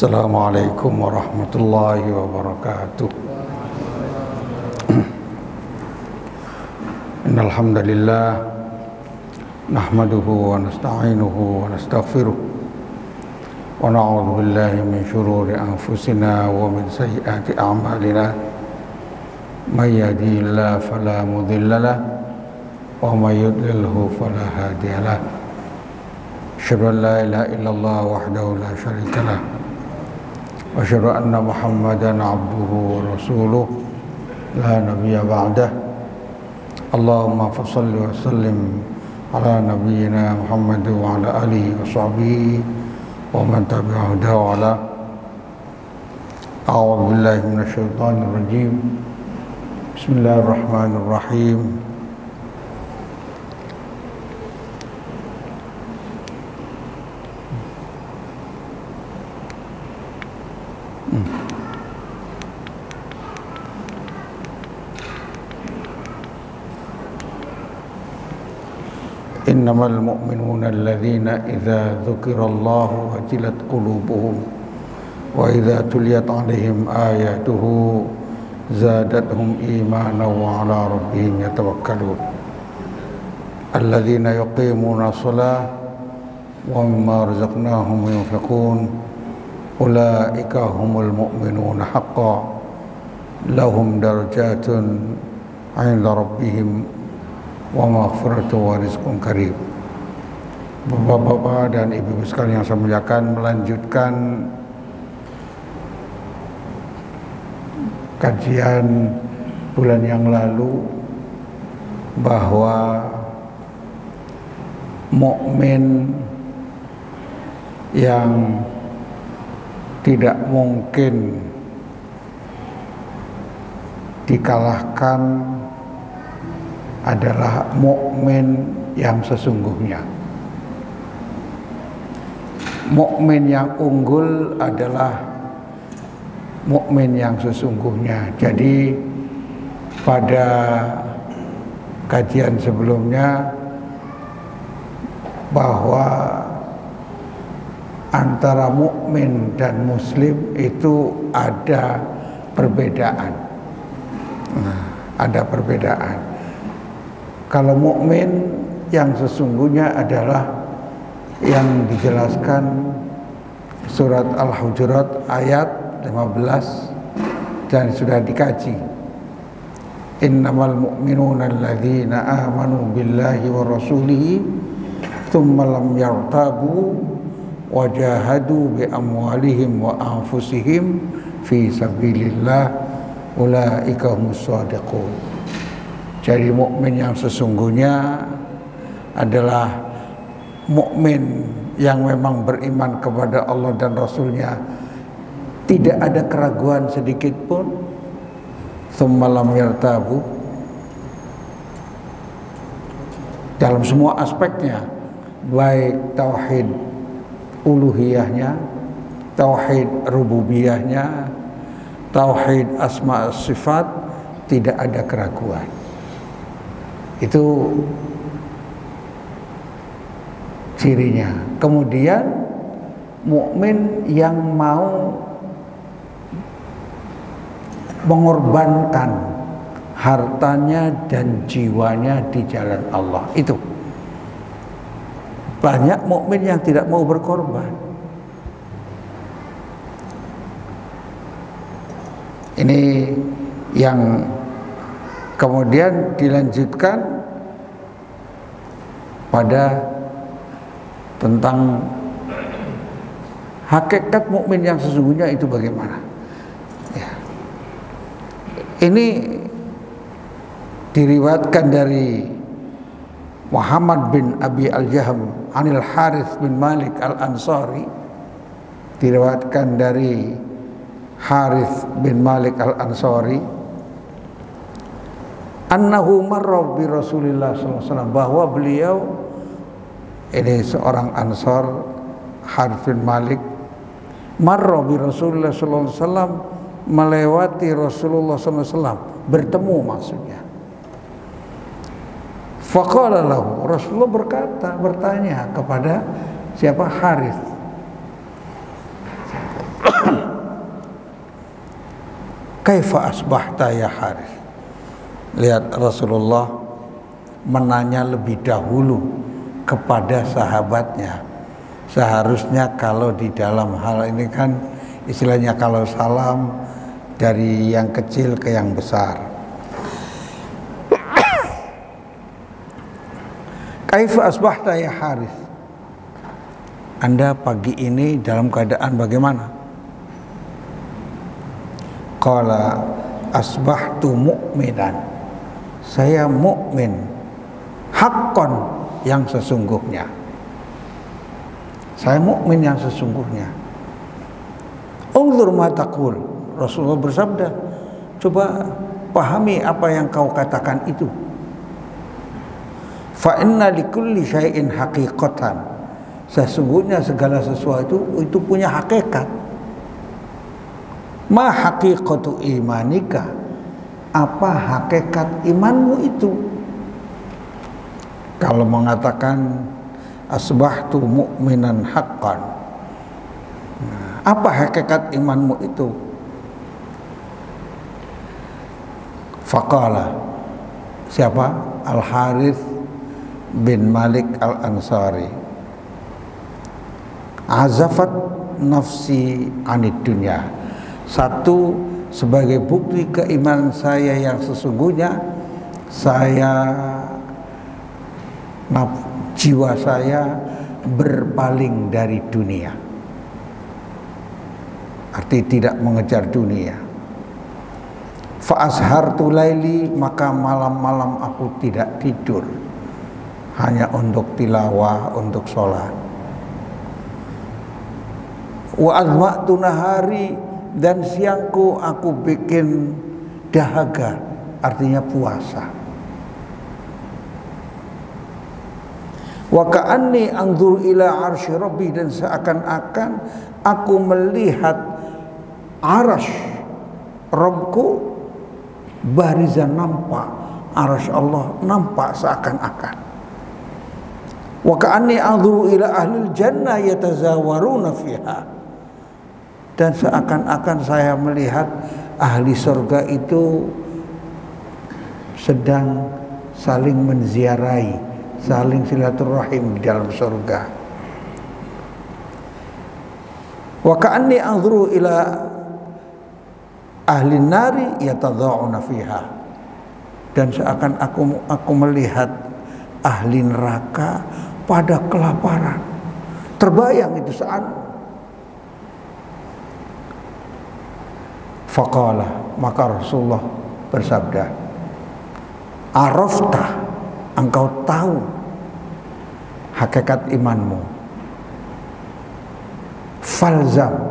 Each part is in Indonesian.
Assalamualaikum warahmatullahi wabarakatuh. Innal hamdalillah nahmaduhu wa nasta'inuhu wa nastaghfiruh wa na'udzu billahi min shururi anfusina wa min sayyiati a'malina. May yahdihillahu fala mudilla lahu wa may yudlilhu fala hadiya lahu. Asyhadu an la ilaha illallah wahdahu la syarika lahu wa asyhadu anna Muhammadan abduhu wa rasuluh la nabiyya ba'dah. Allahumma fassalli wa sallim ala nabiyyina Muhammad wa ala alihi wa sahbihi wa man tabi'ahu da'ala. A'udzu billahi minasy syaithanir rajim. Bismillahirrahmanirrahim. Innamal mu'minuna alladhina idza dzukirallahu wajilat qulubuhum wa idza tuliyat 'alaihim ayatuhu zadatuhum imanan wa 'ala rabbihim yatawakkalun. Alladhina yuqimuna shalah wa mimma razaqnahum yunfiqun. Ulaika humul mu'minuna haqqan lahum darajatun 'inda rabbihim wa maghfiratu wa rizqun karim. Bapak-bapak dan ibu-ibu sekalian yang saya muliakan, melanjutkan kajian bulan yang lalu bahwa mukmin yang tidak mungkin dikalahkan adalah mukmin yang sesungguhnya. Mukmin yang unggul adalah mukmin yang sesungguhnya. Jadi pada kajian sebelumnya bahwa antara mukmin dan muslim itu ada perbedaan. Ada perbedaan. Kalau mukmin yang sesungguhnya adalah yang dijelaskan surat Al-Hujurat ayat 15 dan sudah dikaji. Innamal mu'minuna alladzina amanu billahi wa rasulihi thumma lam yartabu wa jahadu bi amwalihim wa anfusihim fi sabilillah ulaika humus shadiqun. Jadi mukmin yang sesungguhnya adalah mukmin yang memang beriman kepada Allah dan Rasulnya, tidak ada keraguan sedikit pun, tsumma lam yartabu, dalam semua aspeknya, baik tauhid uluhiyahnya, tauhid rububiyahnya, tauhid asma sifat, tidak ada keraguan. Itu cirinya. Kemudian mukmin yang mau mengorbankan hartanya dan jiwanya di jalan Allah. Itu banyak mukmin yang tidak mau berkorban. Ini yang kemudian dilanjutkan pada tentang hakikat mukmin yang sesungguhnya itu bagaimana. Ya. Ini diriwayatkan dari Muhammad bin Abi Al-Jahm Anil Harith bin Malik Al-Ansari, diriwayatkan dari Harith bin Malik Al-Ansari annahu marra bi Rasulillah sallallahu alaihi wasallam, bahwa beliau ini seorang Ansar, Harith bin Malik, marra bi Rasulillah sallallahu alaihi wasallam, melewati Rasulullah sallallahu alaihi wasallam, bertemu maksudnya. Faqala lahu, Rasulullah bertanya kepada siapa? Harith. kaifa asbahta ya Harith. Lihat, Rasulullah menanya lebih dahulu kepada sahabatnya. Seharusnya kalau di dalam hal ini kan istilahnya kalau salam dari yang kecil ke yang besar. Kaifa asbahta ya Harith. Anda pagi ini dalam keadaan bagaimana? Qala asbahtu mu'minan. Saya mukmin haqqan, yang sesungguhnya. Saya mukmin yang sesungguhnya. Unzur ma taqul. Rasulullah bersabda, coba pahami apa yang kau katakan itu. Fa inna likulli syai'in haqiqatan. Sesungguhnya segala sesuatu itu punya hakikat. Ma haqiqatu imanika. Apa hakikat imanmu itu? Kalau mengatakan asbahtu mu'minan haqqan, apa hakikat imanmu itu? Faqala, siapa? Al-Harith bin Malik Al-Ansari. Azafat nafsi anid dunya. Satu, sebagai bukti keimanan saya yang sesungguhnya, jiwa saya berpaling dari dunia. Arti tidak mengejar dunia. Fa ashartu laili, maka malam-malam aku tidak tidur, hanya untuk tilawah, untuk sholat. Wa azma'tu nahari, dan siangku aku bikin dahaga, artinya puasa. Wa ka'anni anzur ila arsy rabbi, dan seakan-akan aku melihat arsy Rabbku barizan, nampak arsy Allah nampak seakan-akan. Wa ka'anni anzur ila ahlil jannah yatazawaruna fiha, dan seakan-akan saya melihat ahli surga itu sedang saling menziarahi, saling silaturahim di dalam surga. Wa ka'anni anzuru ila ahli nari yatadha'una fiha, dan seakan aku melihat ahli neraka pada kelaparan. Terbayang itu saat. Faqala, maka Rasulullah bersabda, arafta, engkau tahu hakikat imanmu. Falzam,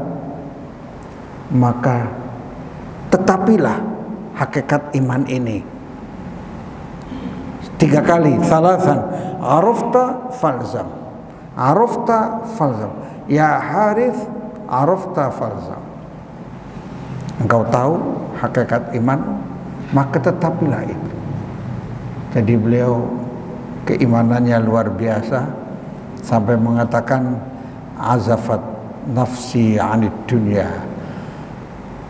maka tetapilah hakikat iman ini. 3 kali, salasan, arafta falzam, arafta falzam, ya Harith arafta falzam. Engkau tahu hakikat iman, maka tetapilah itu. Jadi beliau keimanannya luar biasa sampai mengatakan azafat nafsi anid dunya,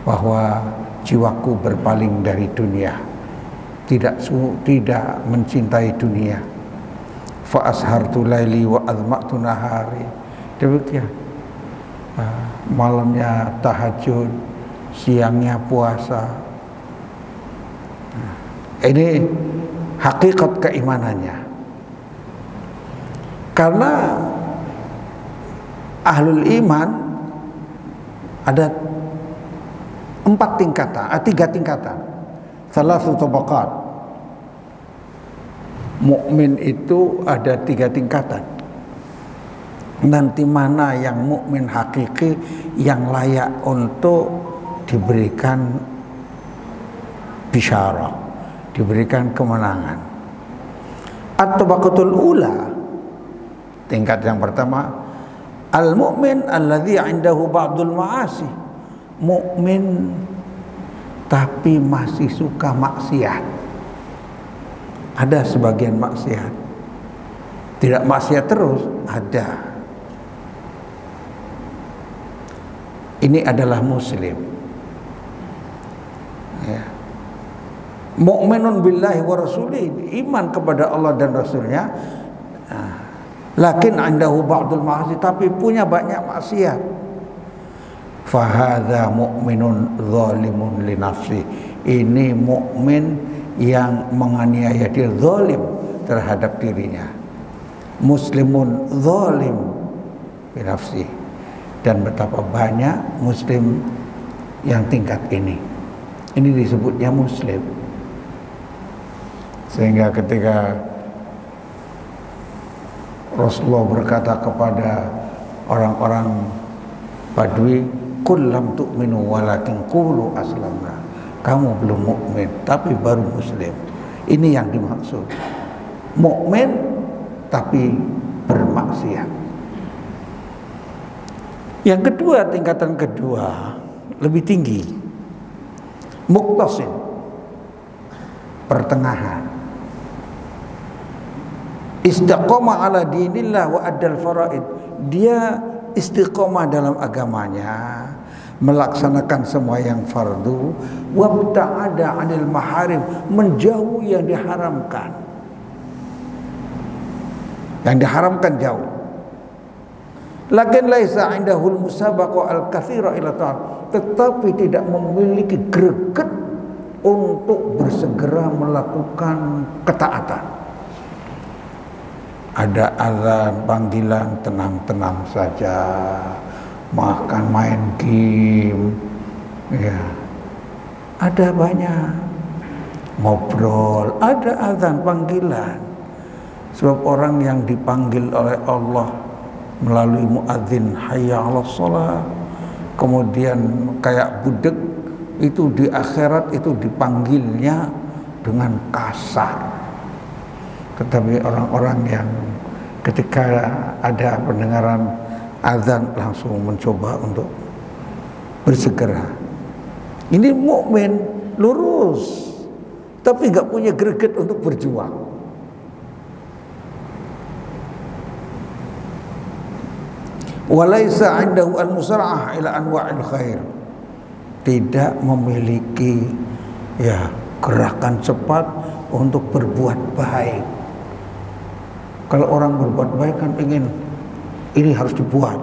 bahwa jiwaku berpaling dari dunia, tidak mencintai dunia. Fa ashartu laili wa azma'tu nahari. Demikian, malamnya tahajud, siangnya puasa. Ini hakikat keimanannya. Karena ahlul iman ada 3 tingkatan. Salasu tabaqat. Mukmin itu ada 3 tingkatan. Nanti mana yang mukmin hakiki, yang layak untuk diberikan bisyarah, diberikan kemenangan. At-tabaqatul ula, tingkat yang pertama, al-mu'min alladzi 'indahu ba'dul ma'asi. Mukmin tapi masih suka maksiat. Ada sebagian maksiat. Tidak maksiat terus, ada. Ini adalah muslim. ya. Mu'minun billahi wa rasulih, iman kepada Allah dan Rasulnya, lakin indahu ba'dul ma'asi, tapi punya banyak maksiat. Fahadha mu'minun zalimun li nafsi, ini mukmin yang menganiaya diri, zalim terhadap dirinya. Muslimun zalim li nafsi, dan betapa banyak muslim yang tingkat ini disebutnya muslim. Sehingga ketika Rasulullah berkata kepada orang-orang Badui, "Qul lam tu'minu walakin qulu aslamna." Kamu belum mukmin, tapi baru muslim. Ini yang dimaksud. Mukmin tapi bermaksiat. Yang kedua, tingkatan kedua lebih tinggi. Muqtasid, pertengahan. Istiqomah ala dinillah wa addal faraid. Dia istiqomah dalam agamanya, melaksanakan semua yang fardu, wabta'ada 'anil maharim, menjauh yang diharamkan. Yang diharamkan jauh. Lakin laisa 'indahul musabaqah al-katsira ila ta'at, tetapi tidak memiliki greget untuk bersegera melakukan ketaatan. Ada azan, panggilan, tenang-tenang saja, makan, main game, ya. Ada banyak ngobrol, ada azan, panggilan. Sebab orang yang dipanggil oleh Allah melalui muadzin hayya 'alas shalah, kemudian kayak budak itu di akhirat itu dipanggilnya dengan kasar. Tetapi orang-orang yang ketika ada pendengaran azan langsung mencoba untuk bersegera. Ini mukmin lurus, tapi nggak punya greget untuk berjuang. Walaisa 'indahu al-musara'ah ila anwa'il khair, tidak memiliki gerakan cepat untuk berbuat baik. Kalau orang berbuat baik kan ingin ini harus dibuat,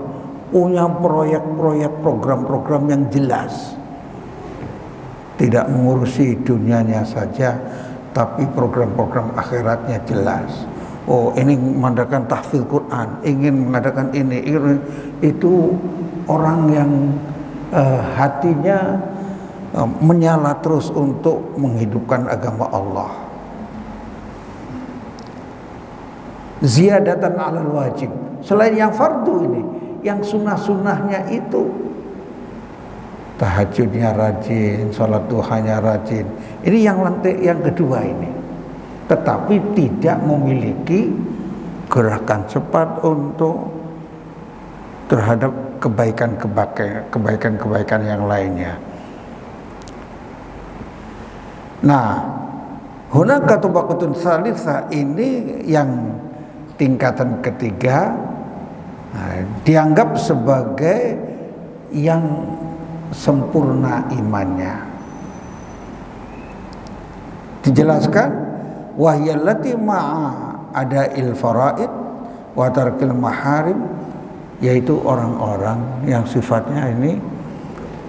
punya proyek-proyek, program-program yang jelas, tidak mengurusi dunianya saja, tapi program-program akhiratnya jelas. Oh, ini mengadakan tahfidz Quran, ingin mengadakan ini, itu orang yang hatinya menyala terus untuk menghidupkan agama Allah. Ziyadatan 'alal wajib, selain yang fardu ini, yang sunnah-sunnahnya itu tahajudnya rajin, sholat duhanya rajin. Ini yang kedua ini. Tetapi tidak memiliki gerakan cepat untuk terhadap kebaikan-kebaikan yang lainnya. Nah, hunaka tabaqatun tsalitsah, ini yang tingkatan ketiga, dianggap sebagai yang sempurna imannya. Dijelaskan, wahyallati ma'a ada'il faraid wa tarkil maharim, yaitu orang-orang yang sifatnya ini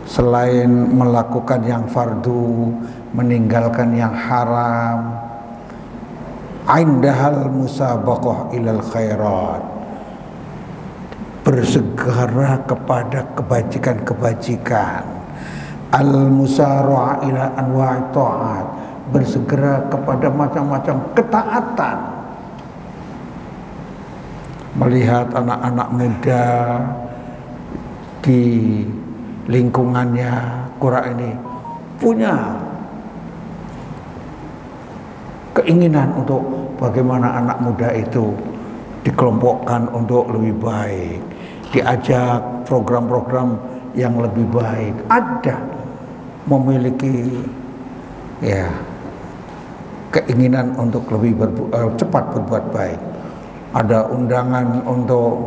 selain melakukan yang fardu, meninggalkan yang haram, indahal musabaqah ilal khairat, bersegera kepada kebajikan-kebajikan, al musara'a ila anwa'i ta'at, bersegera kepada macam-macam ketaatan. Melihat anak-anak muda di lingkungannya Qura ini punya keinginan untuk bagaimana anak muda itu dikelompokkan untuk lebih baik, diajak program-program yang lebih baik, ada memiliki keinginan untuk lebih cepat berbuat baik. Ada undangan untuk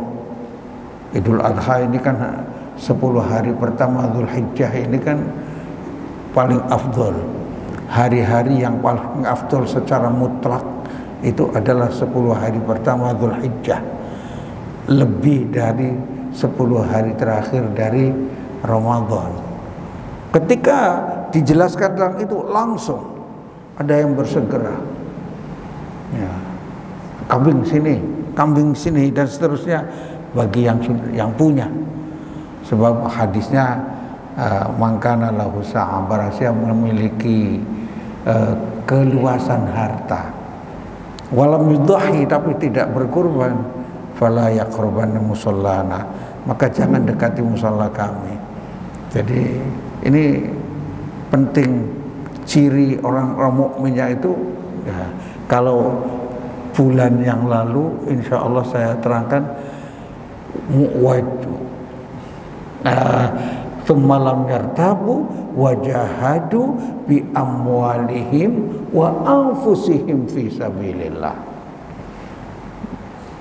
Idul Adha ini kan 10 hari pertama Dzulhijjah ini kan paling afdol. hari-hari yang paling afdol secara mutlak itu adalah 10 hari pertama Dzulhijjah, lebih dari 10 hari terakhir dari Ramadan. Ketika dijelaskan tentang itu, langsung ada yang bersegera, ya, kambing sini dan seterusnya bagi yang punya. Sebab hadisnya mangkana lahu sa'ah, barang siapa memiliki keluasan harta, walam yudhahi, tapi tidak berkurban, fala yaqrabanna musallana, maka jangan dekati musalla kami. Jadi ini penting, ciri orang mukminnya itu ya. Kalau bulan yang lalu insya Allah saya terangkan mu'wadu semalam yartabu wajahadu bi amwalihim wa anfusihim fi sabilillah,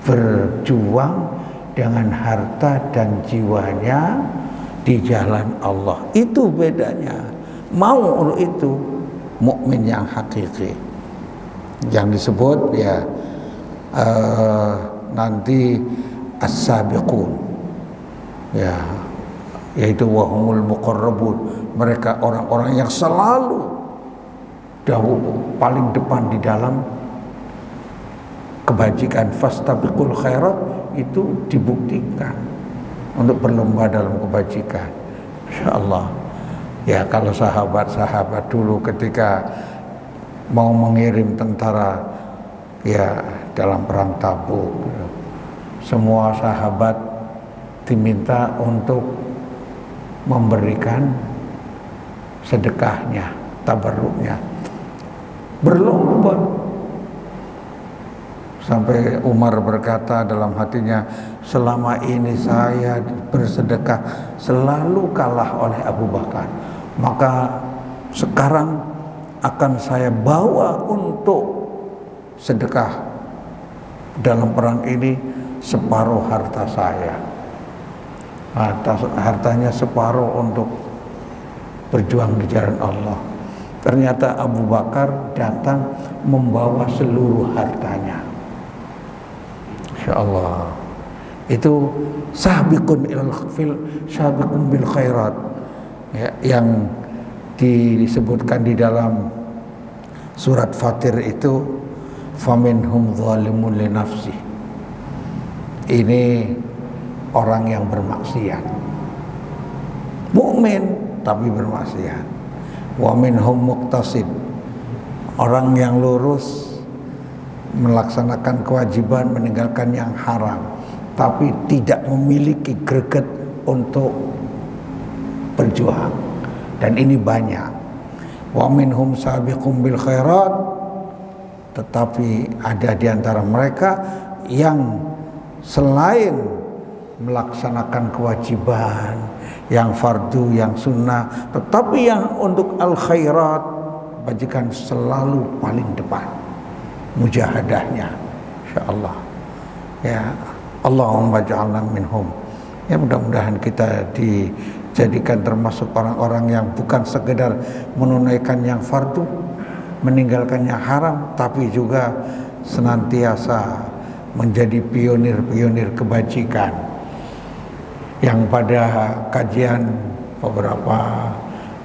berjuang dengan harta dan jiwanya di jalan Allah. Itu bedanya, mau untuk itu mukmin yang hakiki, yang disebut ya nanti as-sabiqun, ya, yaitu wahumul muqarrabun, mereka orang-orang yang selalu paling depan di dalam kebajikan. Fastabiqul khairat itu dibuktikan untuk berlomba dalam kebajikan, insyaallah. Ya, kalau sahabat-sahabat dulu ketika mau mengirim tentara ya dalam perang Tabuk, semua sahabat diminta untuk memberikan sedekahnya, tabarruknya, berlomba. Sampai Umar berkata dalam hatinya, selama ini saya bersedekah selalu kalah oleh Abu Bakar, maka sekarang akan saya bawa untuk sedekah dalam perang ini separuh harta saya. Hartanya separuh untuk berjuang di jalan Allah. Ternyata Abu Bakar datang membawa seluruh hartanya. Insyaallah. Itu sabiqun bil khairat, ya, yang disebutkan di dalam surat Fatir itu, faminhum zalimun li nafsi. Ini orang yang bermaksiat, mukmin tapi bermaksiat. Wa minhum muqtasid, orang yang lurus melaksanakan kewajiban, meninggalkan yang haram, tapi tidak memiliki greget untuk berjuang. Dan ini banyak. Wa minhum sabiqum bil khairat, tetapi ada di antara mereka yang selain melaksanakan kewajiban yang fardu, yang sunnah, tetapi yang untuk al khairat, bajikan selalu paling depan mujahadahnya, insyaallah. Ya, Allahumma ja'alna minhum. Ya, mudah-mudahan kita dijadikan termasuk orang-orang yang bukan sekedar menunaikan yang fardu, meninggalkan yang haram, tapi juga senantiasa menjadi pionir-pionir kebajikan. Yang pada kajian beberapa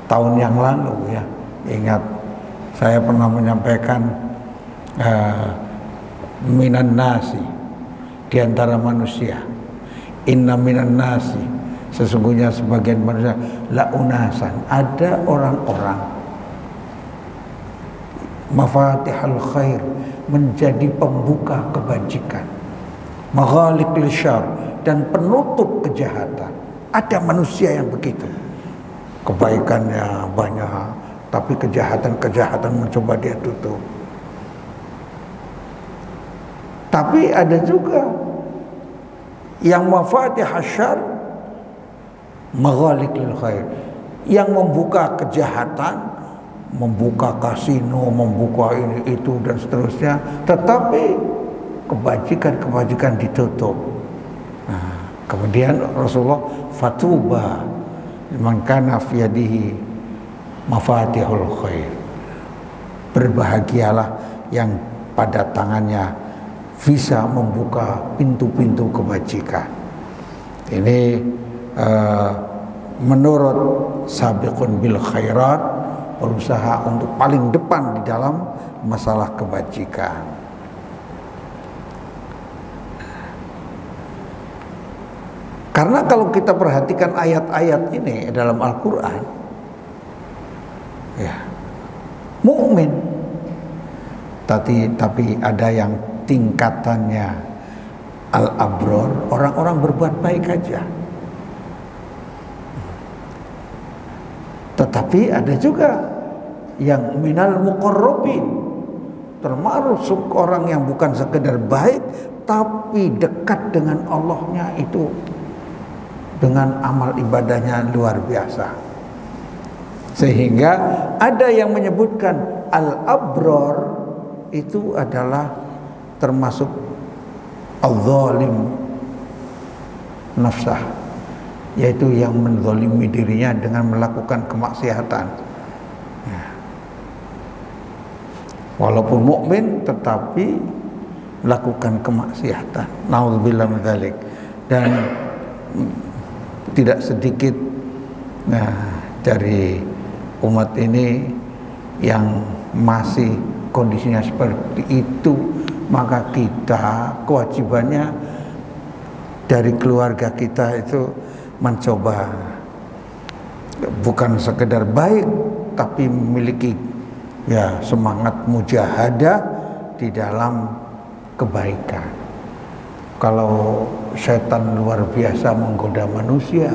tahun yang lalu, ya, ingat saya pernah menyampaikan minan nasi, di antara manusia, inna minan nasi, sesungguhnya sebagian manusia, la unasan, ada orang-orang, mafatihul khair, menjadi pembuka kebajikan, maghaliq lisyar, dan penutup kejahatan. Ada manusia yang begitu, kebaikannya banyak, tapi kejahatan-kejahatan mencoba dia tutup. Tapi ada juga yang mafatih syarr, maghaliq lil khair, yang membuka kejahatan, membuka kasino, membuka ini itu dan seterusnya, tetapi kebajikan-kebajikan ditutup. Nah, kemudian Rasulullah, fatuba liman kana fi yadihi mafatihul khair, berbahagialah yang pada tangannya bisa membuka pintu-pintu kebajikan. Ini menurut sabiqun bil khairat, berusaha untuk paling depan di dalam masalah kebajikan. Karena kalau kita perhatikan ayat-ayat ini dalam Al-Quran, ya, mukmin, tapi ada yang tingkatannya al-abror, orang-orang berbuat baik aja. Tetapi ada juga yang minal muqarrabin, termasuk orang yang bukan sekedar baik tapi dekat dengan Allahnya itu dengan amal ibadahnya luar biasa. Sehingga ada yang menyebutkan al-abror itu adalah termasuk al-zalim nafsah, yaitu yang menzalimi dirinya dengan melakukan kemaksiatan. Walaupun mukmin tetapi melakukan kemaksiatan. Nauzubillah min dzalik. Dan tidak sedikit dari umat ini yang masih kondisinya seperti itu, maka kita kewajibannya dari keluarga kita itu mencoba bukan sekedar baik tapi memiliki ya semangat mujahadah di dalam kebaikan. Kalau setan luar biasa menggoda manusia,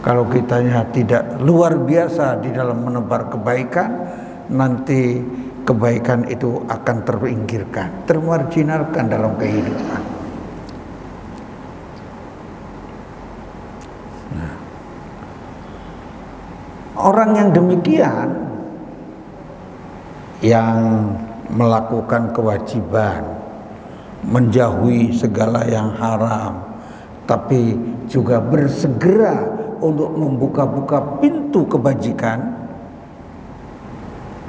kalau kitanya tidak luar biasa di dalam menebar kebaikan, nanti kebaikan itu akan terpinggirkan, termarginalkan dalam kehidupan. Orang yang demikian, yang melakukan kewajiban, menjauhi segala yang haram, tapi juga bersegera untuk membuka-buka pintu kebajikan,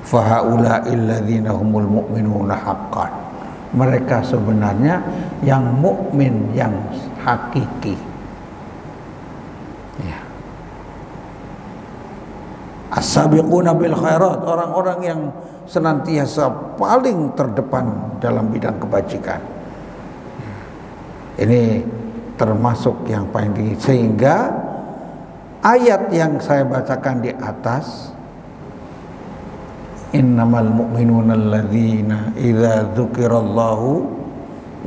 fahaula'il ladzina humul mu'minuna haqqan, mereka sebenarnya yang mukmin yang hakiki. Ya. As-sabiquna bil khairat, orang-orang yang senantiasa paling terdepan dalam bidang kebajikan. Ini termasuk yang paling tinggi. Sehingga ayat yang saya bacakan di atas, innamal mu'minuna alladzina idza dzukirallahu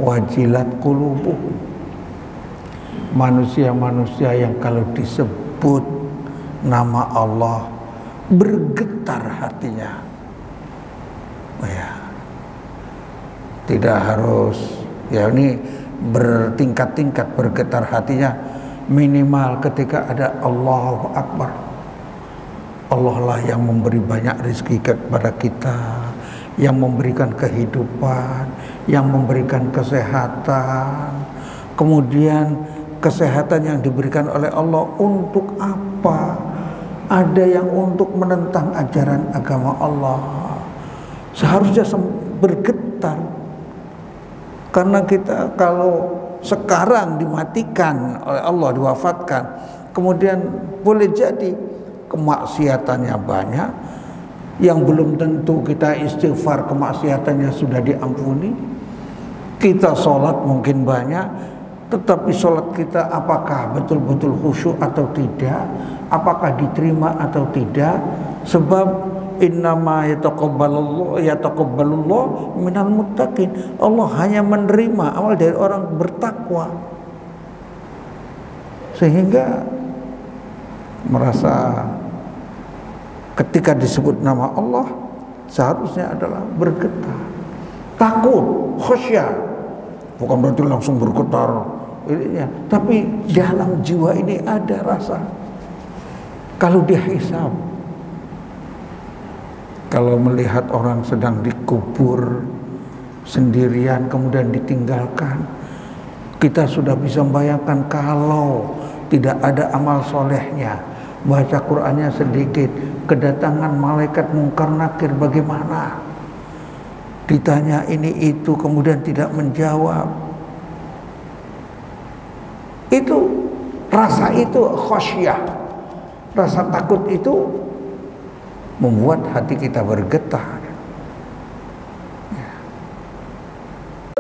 wajilat qulubuhum, manusia-manusia yang kalau disebut nama Allah bergetar hatinya. Ya, tidak harus ya ini bertingkat-tingkat bergetar hatinya, minimal ketika ada Allahu Akbar, Allah lah yang memberi banyak rezeki kepada kita, yang memberikan kehidupan, yang memberikan kesehatan. Kemudian kesehatan yang diberikan oleh Allah untuk apa? Ada yang untuk menentang ajaran agama Allah. Seharusnya bergetar. Karena kita kalau sekarang dimatikan oleh Allah, diwafatkan, kemudian boleh jadi kemaksiatannya banyak, yang belum tentu kita istighfar kemaksiatannya sudah diampuni. Kita sholat mungkin banyak, tetapi sholat kita apakah betul-betul khusyuk atau tidak, apakah diterima atau tidak. Sebab innama yataqabbalullah minal muttaqin, Allah hanya menerima amal dari orang bertakwa. Sehingga merasa ketika disebut nama Allah seharusnya adalah bergetar, takut, khasyah. Bukan berarti langsung bergetar ininya, tapi dalam jiwa ini ada rasa. Kalau dihisab, kalau melihat orang sedang dikubur sendirian kemudian ditinggalkan, kita sudah bisa membayangkan kalau tidak ada amal solehnya, baca Qur'annya sedikit, kedatangan malaikat mungkar nakir bagaimana? ditanya ini itu kemudian tidak menjawab. Itu rasa itu khasyah, rasa takut itu membuat hati kita bergetar.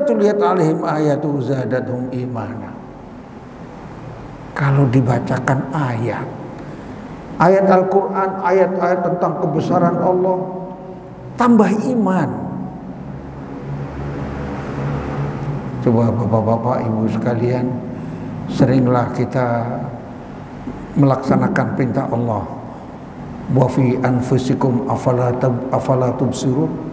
Lihat alaihim ayatu zadatuhum imana. Kalau dibacakan ayat Al-Quran, ayat-ayat tentang kebesaran Allah, tambah iman. Coba bapak-bapak, ibu sekalian, seringlah kita melaksanakan perintah Allah. Wa fi anfusikum afala tubsirun.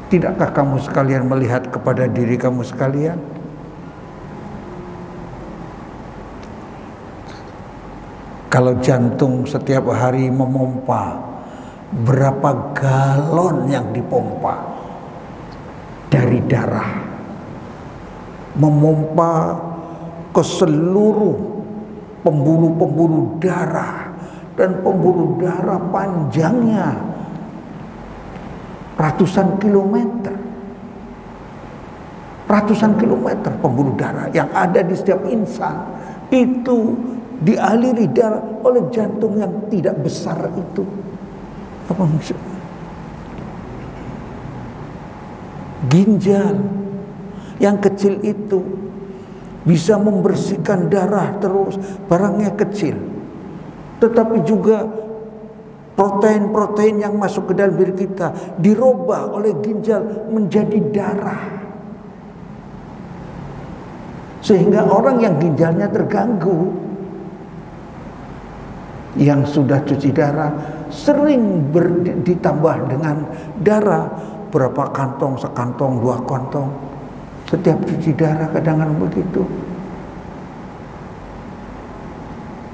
Tidakkah kamu sekalian melihat kepada diri kamu sekalian? Kalau jantung setiap hari memompa, berapa galon yang dipompa dari darah, memompa ke seluruh pembuluh-pembuluh darah, dan pembuluh darah panjangnya ratusan kilometer pembuluh darah yang ada di setiap insan itu dialiri darah oleh jantung yang tidak besar itu. Apa maksudnya? Ginjal yang kecil itu bisa membersihkan darah terus, barangnya kecil, tetapi juga protein-protein yang masuk ke dalam diri kita dirubah oleh ginjal menjadi darah. Sehingga orang yang ginjalnya terganggu, yang sudah cuci darah, sering ditambah dengan darah. Berapa kantong, sekantong, 2 kantong. Setiap cuci darah kadang-kadang begitu.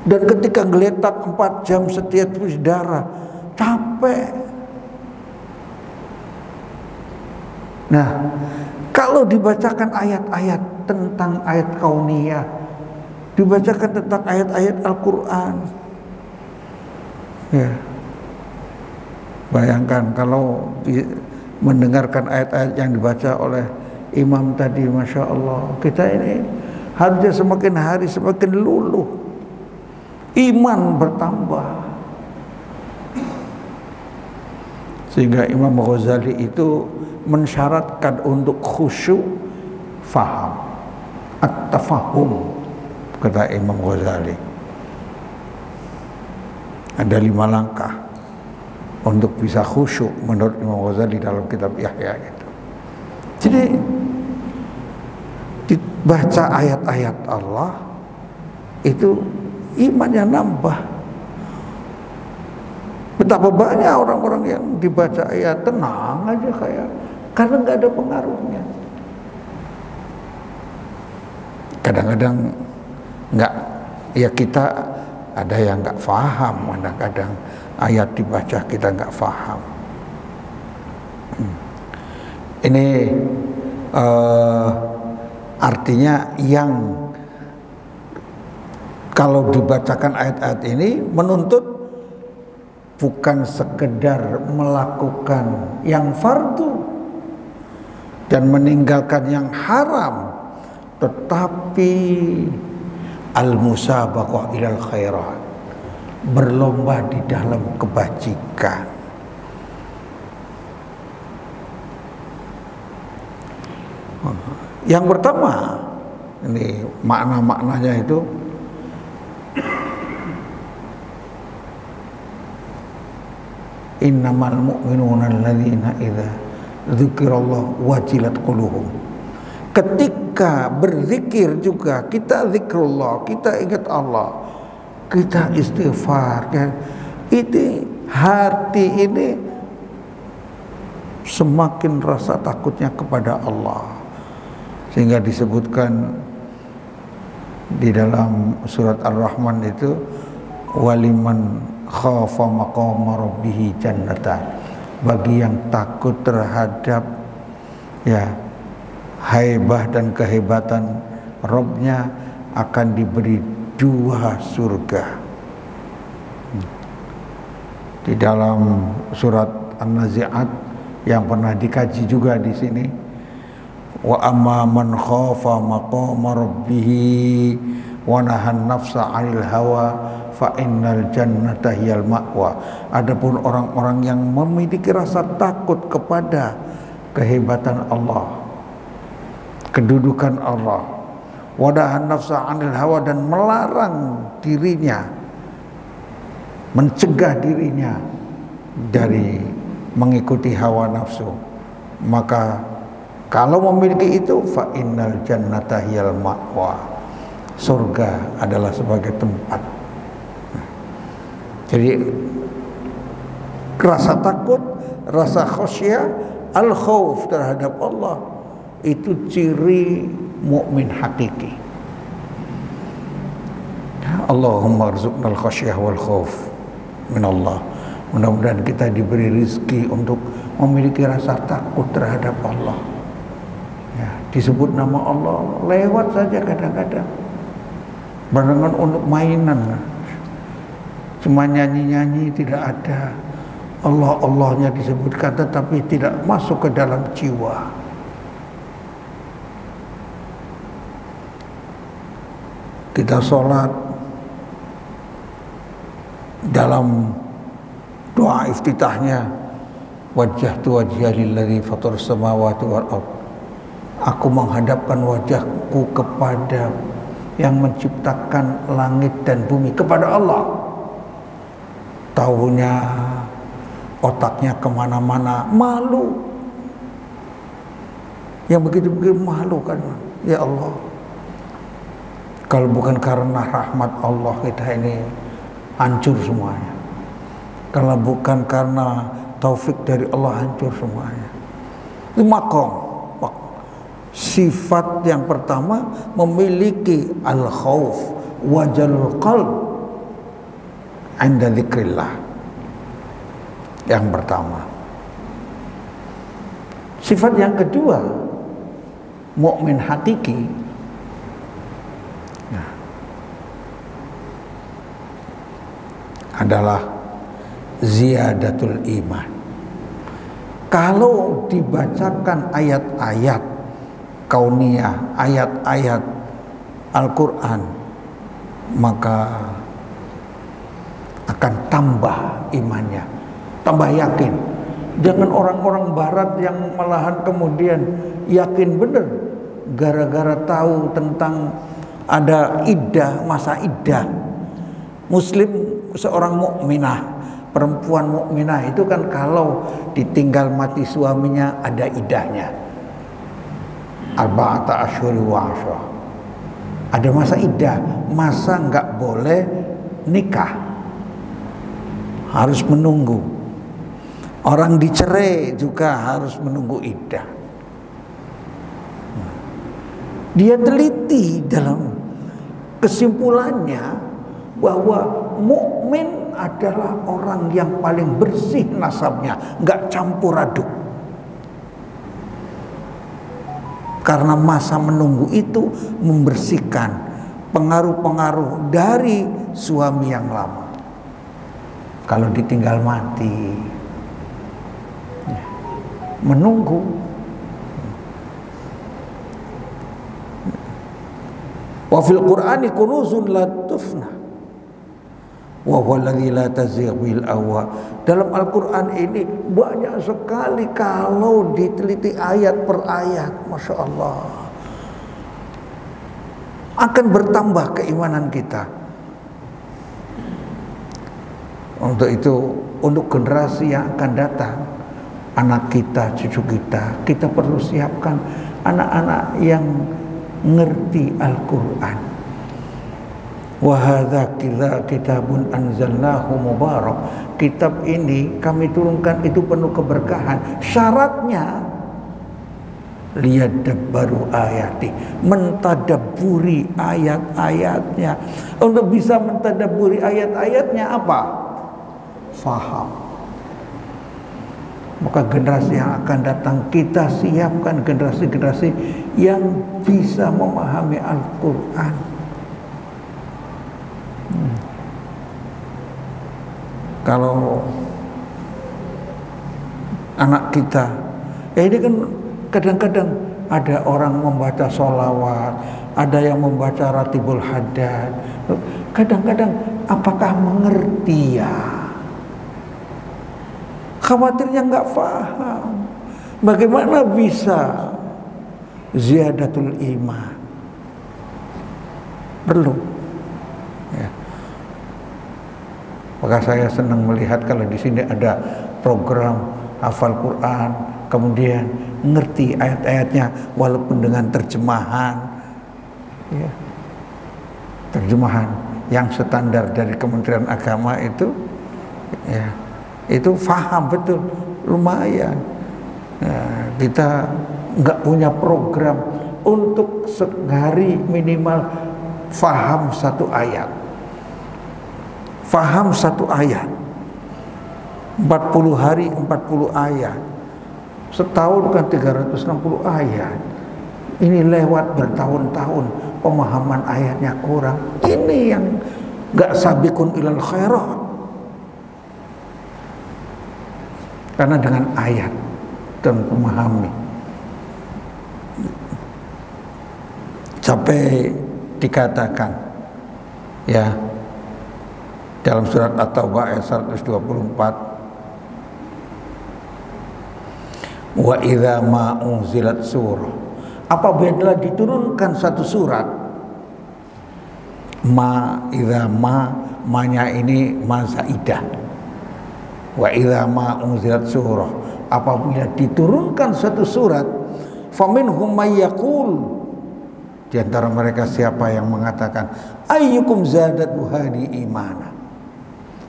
Dan ketika geletak 4 jam setiap cuci darah, capek. Nah, kalau dibacakan ayat-ayat tentang ayat kauniyah, dibacakan tentang ayat-ayat Al-Quran, ya, bayangkan kalau mendengarkan ayat-ayat yang dibaca oleh imam tadi, Masya Allah, kita ini harusnya semakin hari semakin luluh, iman bertambah. Sehingga Imam Ghazali itu mensyaratkan untuk khusyuk faham, at-tafahum, kata Imam Ghazali. Ada 5 langkah untuk bisa khusyuk menurut Imam Ghazali dalam kitab Yahya itu. Jadi dibaca ayat-ayat Allah itu imannya nambah. Betapa banyak orang-orang yang dibaca ayat tenang aja kayak, karena nggak ada pengaruhnya. Kadang-kadang nggak, ya kita ada yang nggak paham, kadang-kadang ayat dibaca kita nggak paham. Ini artinya yang kalau dibacakan ayat-ayat ini menuntut bukan sekedar melakukan yang fardu dan meninggalkan yang haram, tetapi al-musabaqah ilal khairat, berlomba di dalam kebajikan. Yang pertama, ini makna-maknanya itu innamal mu'minuna alladzina idza dzukirallahu wajilat qulubuhum. Ketika berzikir juga kita zikrullah, kita ingat Allah, kita istighfar, kan? Itu hati ini semakin rasa takutnya kepada Allah. Sehingga disebutkan di dalam surat Ar-Rahman itu, waliman khafa maqama rabbih jannatan, bagi yang takut terhadap ya haibah dan kehebatan Rabbnya akan diberi 2 surga. Di dalam surat An-Nazi'at, yang pernah dikaji juga di sini. Wa amma man khafa maqama rabbih wa nahan nafsa 'anil hawa fa innal jannata hiyal ma'wa. Adapun orang-orang yang memiliki rasa takut kepada kehebatan Allah, kedudukan Allah, wa nahan nafsa 'anil hawa, dan melarang dirinya, mencegah dirinya dari mengikuti hawa nafsu, maka kalau memiliki itu, fa innal jannata hiyal ma'wa, surga adalah sebagai tempat. Jadi rasa takut, rasa khasyah, al-khauf terhadap Allah, itu ciri mukmin hakiki. Allahumma arzuqnal khasyah wal khauf min Allah. Mudah-mudahan kita diberi rizki untuk memiliki rasa takut terhadap Allah. Ya, disebut nama Allah lewat saja kadang-kadang. Barengan untuk mainan, cuma nyanyi-nyanyi, tidak ada Allah-Allahnya disebutkan, tetapi tidak masuk ke dalam jiwa. Kita sholat dalam doa iftitahnya, wajjahtu wajhiya lilladzi fataras samawati wal ardh. Aku menghadapkan wajahku kepada yang menciptakan langit dan bumi, kepada Allah. Tahunya otaknya kemana-mana, malu. Yang begitu-begitu malu kan, ya Allah. Kalau bukan karena rahmat Allah, kita ini hancur semuanya. Kalau bukan karena taufik dari Allah, hancur semuanya. Itu makom. Sifat yang pertama memiliki al-khauf wajalul qalb 'inda dzikrillah. Yang pertama. Sifat yang kedua, mukmin hakiki, adalah ziyadatul iman. Kalau dibacakan ayat-ayat kauniyah, ayat-ayat Al-Quran, maka akan tambah imannya, tambah yakin. Jangan orang-orang barat yang malahan kemudian yakin benar gara-gara tahu tentang ada iddah, masa iddah. Muslim, seorang mukminah, perempuan mukminah itu kan kalau ditinggal mati suaminya ada iddahnya, arba'ata asyhuri wa asyra. Ada masa iddah, masa nggak boleh nikah, harus menunggu. Orang dicerai juga harus menunggu iddah. Dia teliti dalam kesimpulannya bahwa mukmin adalah orang yang paling bersih nasabnya, nggak campur aduk. Karena masa menunggu itu membersihkan pengaruh-pengaruh dari suami yang lama. Kalau ditinggal mati, menunggu. Wa fil Qur'ani kunuzun la tufna wa huwa alladzi la tazigh bil ahwa. Dalam Al-Quran ini banyak sekali kalau diteliti ayat per ayat, Masya Allah, akan bertambah keimanan kita. Untuk itu, untuk generasi yang akan datang, anak kita, cucu kita, kita perlu siapkan anak-anak yang ngerti Al-Quran. Wa hadza kitabun anzalnahu mubarak. Kitab ini kami turunkan itu penuh keberkahan. Syaratnya liyadabbaru ayati, mentadabburi ayat-ayatnya. Untuk bisa mentadabburi ayat-ayatnya apa? Faham. Maka generasi yang akan datang kita siapkan generasi-generasi yang bisa memahami Al-Quran. Kalau anak kita. Ya ini kan kadang-kadang ada orang membaca sholawat, ada yang membaca ratibul haddad. Kadang-kadang apakah mengerti ya? Khawatirnya nggak paham. Bagaimana bisa ziyadatul iman? Perlu. Ya. Maka saya senang melihat kalau di sini ada program hafal Quran, kemudian ngerti ayat-ayatnya walaupun dengan terjemahan, ya, terjemahan yang standar dari Kementerian Agama itu, ya, itu faham betul, lumayan. Nah, kita nggak punya program untuk sehari minimal faham satu ayat. Faham satu ayat. 40 hari 40 ayat. Setahun kan 360 ayat. Ini lewat bertahun-tahun, pemahaman ayatnya kurang. Ini yang nggak sabiqun ilal khairat. Karena dengan ayat dan memahami sampai dikatakan ya dalam surat At-Taubah ayat 124, wa idza ma unzilat surah, apabila diturunkan satu surat, idza ma-nya ini ma zaidah, wa idza ma unzilat surah, apabila diturunkan satu surat, faminhum may yaqul, di antara mereka siapa yang mengatakan ayyukum zadatu hadi imana,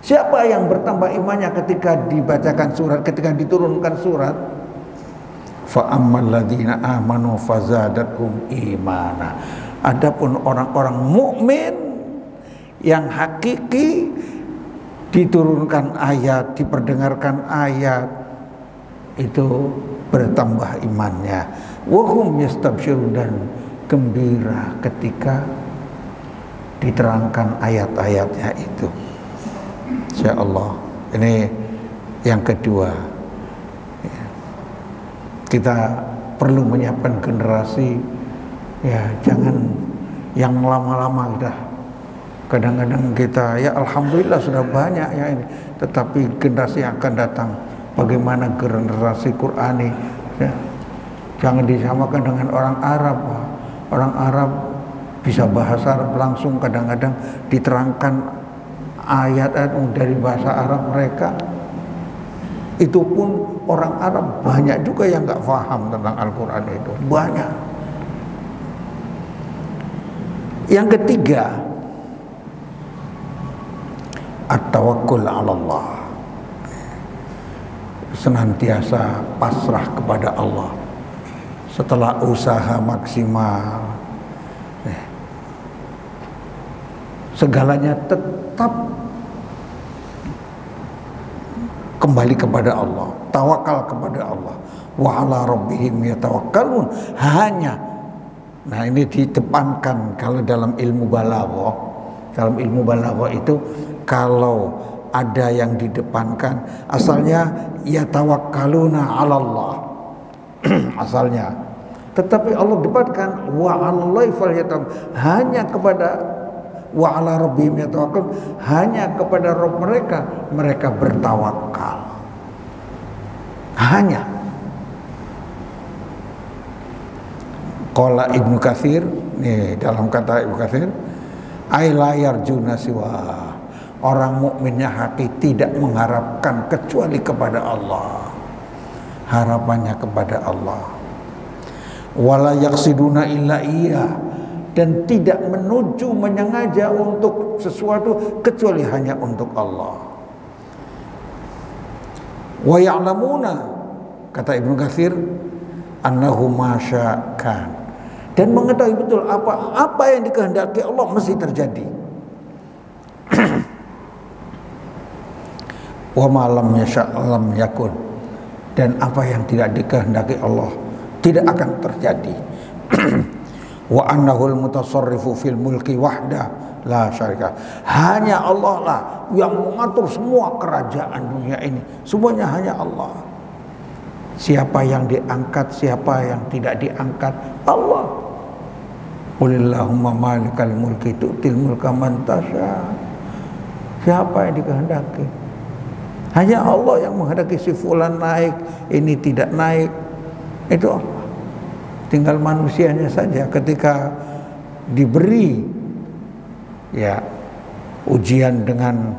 siapa yang bertambah imannya ketika dibacakan surat, ketika diturunkan surat. Fa ammal ladzina amanu fazadathum imana, adapun orang-orang mukmin yang hakiki, diturunkan ayat, diperdengarkan ayat, itu bertambah imannya. Wa hum yastabsyirun, dan gembira ketika diterangkan ayat-ayatnya itu. Insyaallah. Ini yang kedua. Kita perlu menyiapkan generasi, ya jangan yang lama-lama udah. Kadang-kadang kita ya alhamdulillah sudah banyak ya ini, tetapi generasi yang akan datang bagaimana generasi Qurani, ya, jangan disamakan dengan orang Arab. Orang Arab bisa bahasa Arab langsung, kadang-kadang diterangkan ayat-ayat dari bahasa Arab mereka. Itu pun orang Arab banyak juga yang nggak paham tentang Al-Quran itu, banyak. Yang ketiga, at-tawakkul 'ala Allah, senantiasa pasrah kepada Allah setelah usaha maksimal, segalanya tetap kembali kepada Allah, tawakal kepada Allah. Wa 'ala rabbihim yatawakkalun, hanya, nah ini didepankan kalau dalam ilmu balaghah. Dalam ilmu balaghah itu kalau ada yang didepankan, asalnya yatawakkaluna 'ala Allah. Asalnya, tetapi Allah depankan wa 'alallahi falyatawakkal, hanya kepada wa 'ala rabbihim yatawakkalun, hanya kepada Rabb mereka bertawakal. Hanya. Qala Ibnu Katsir, nih dalam kata Ibnu Katsir, ay la yarjuna siwa, orang mukminnya hati tidak mengharapkan kecuali kepada Allah, harapannya kepada Allah. Wala yaqsiduna illa iya, dan tidak menuju menyengaja untuk sesuatu kecuali hanya untuk Allah. Wa ya'lamuna, kata Ibnu Katsir, annahu masyakan, dan mengetahui betul apa yang dikehendaki Allah mesti terjadi. Wa ma lam yasha' lam yakun, dan apa yang tidak dikehendaki Allah tidak akan terjadi. Wa annahul mutasarrifu fil mulki wahda la syarika, hanya Allah lah yang mengatur semua kerajaan dunia ini, semuanya hanya Allah. Siapa yang diangkat, siapa yang tidak diangkat? Allah. Qulillahumma malikal mulki tu'til mulka man tasha. Siapa yang dikehendaki? Hanya Allah yang menghendaki si fulan naik, ini tidak naik. Itu Allah. Tinggal manusianya saja ketika diberi ya ujian dengan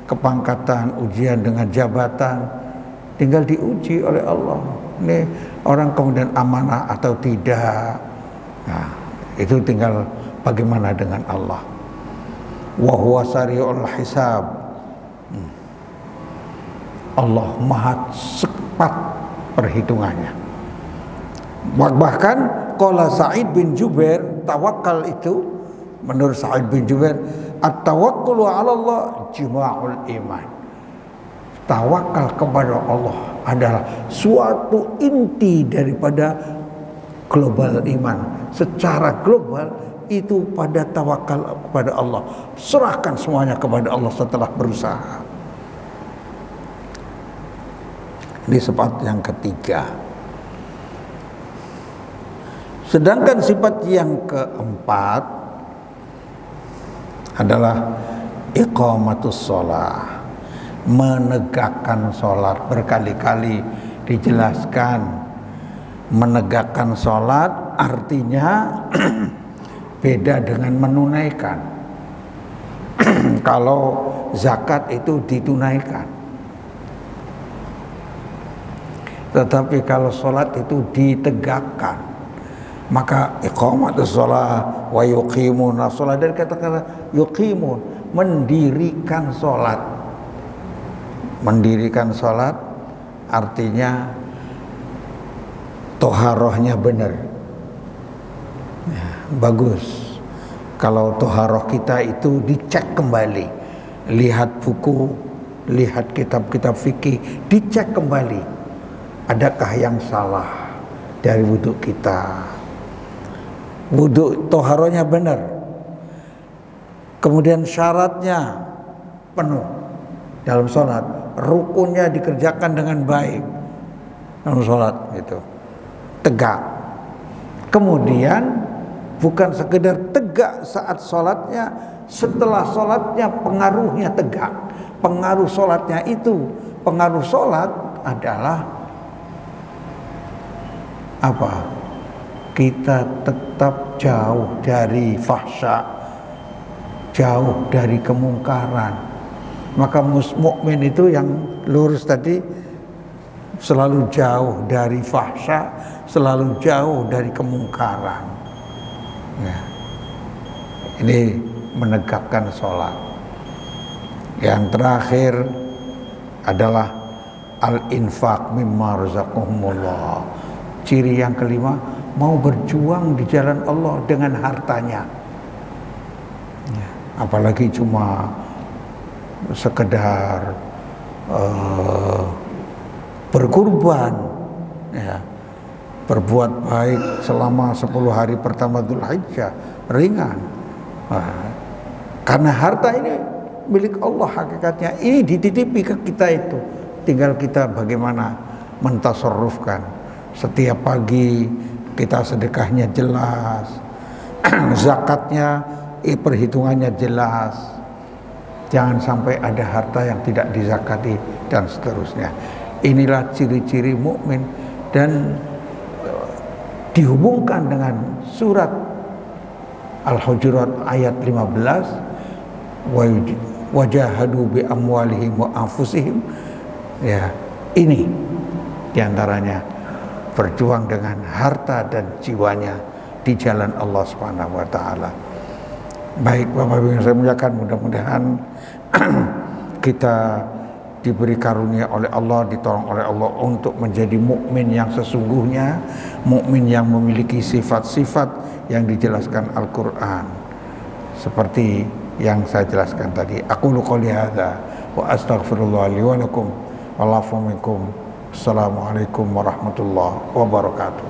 kepangkatan, ujian dengan jabatan, tinggal diuji oleh Allah. Ini orang kemudian amanah atau tidak. Nah, itu tinggal bagaimana dengan Allah. Wa huwa sari'ul hisab. Allah maha cepat perhitungannya. Bahkan qala Sa'id bin Jubair, tawakal itu menurut Sa'id bin Jubair, at-tawakkulu 'ala Allah jima'ul iman. Tawakal kepada Allah adalah suatu inti daripada global iman. Secara global itu pada tawakal kepada Allah. Serahkan semuanya kepada Allah setelah berusaha. Ini sifat yang ketiga. Sedangkan sifat yang keempat adalah iqamatus shalah, menegakkan sholat. Berkali-kali dijelaskan menegakkan sholat artinya beda dengan menunaikan. Kalau zakat itu ditunaikan, tetapi kalau sholat itu ditegakkan. Maka iqamatus shalah wa yuqimuna shalah, dari kata-kata yuqimun, mendirikan sholat. Mendirikan sholat artinya toharohnya benar ya, bagus. Kalau toharoh kita itu dicek kembali, lihat buku, lihat kitab-kitab fikih, dicek kembali, adakah yang salah dari wudhu kita. Wudhu toharohnya benar, kemudian syaratnya penuh dalam sholat, rukunnya dikerjakan dengan baik dalam sholat, gitu, tegak. Kemudian bukan sekedar tegak saat sholatnya, setelah sholatnya pengaruhnya tegak. Pengaruh sholatnya itu, pengaruh sholat adalah apa? Kita tetap jauh dari fahsya, jauh dari kemungkaran. Maka mukmin itu yang lurus tadi selalu jauh dari fahsya, selalu jauh dari kemungkaran ya. Ini menegakkan sholat. Yang terakhir adalah al-infaq mimma razaqahumullah. Ciri yang kelima, mau berjuang di jalan Allah dengan hartanya ya. Apalagi cuma sekedar berkurban ya, berbuat baik selama 10 hari pertama Dzulhijjah, ringan. Nah, karena harta ini milik Allah hakikatnya, ini dititipi ke kita, itu tinggal kita bagaimana mentasarrufkan. Setiap pagi kita sedekahnya jelas, zakatnya perhitungannya jelas, jangan sampai ada harta yang tidak dizakati dan seterusnya. Inilah ciri-ciri mukmin, dan dihubungkan dengan surat Al-Hujurat ayat 15, wajahadu bi amwalihim wa anfusihim ya. Ini diantaranya berjuang dengan harta dan jiwanya di jalan Allah Subhanahu wa taala. Baik Bapak Ibu yang saya muliakan, mudah-mudahan kita diberi karunia oleh Allah, ditolong oleh Allah untuk menjadi mukmin yang sesungguhnya, mukmin yang memiliki sifat-sifat yang dijelaskan Al-Qur'an seperti yang saya jelaskan tadi. Aqulu qouli hadza wa astaghfirullah li wa lakum wa'afu minkum. Assalamualaikum warahmatullahi wabarakatuh.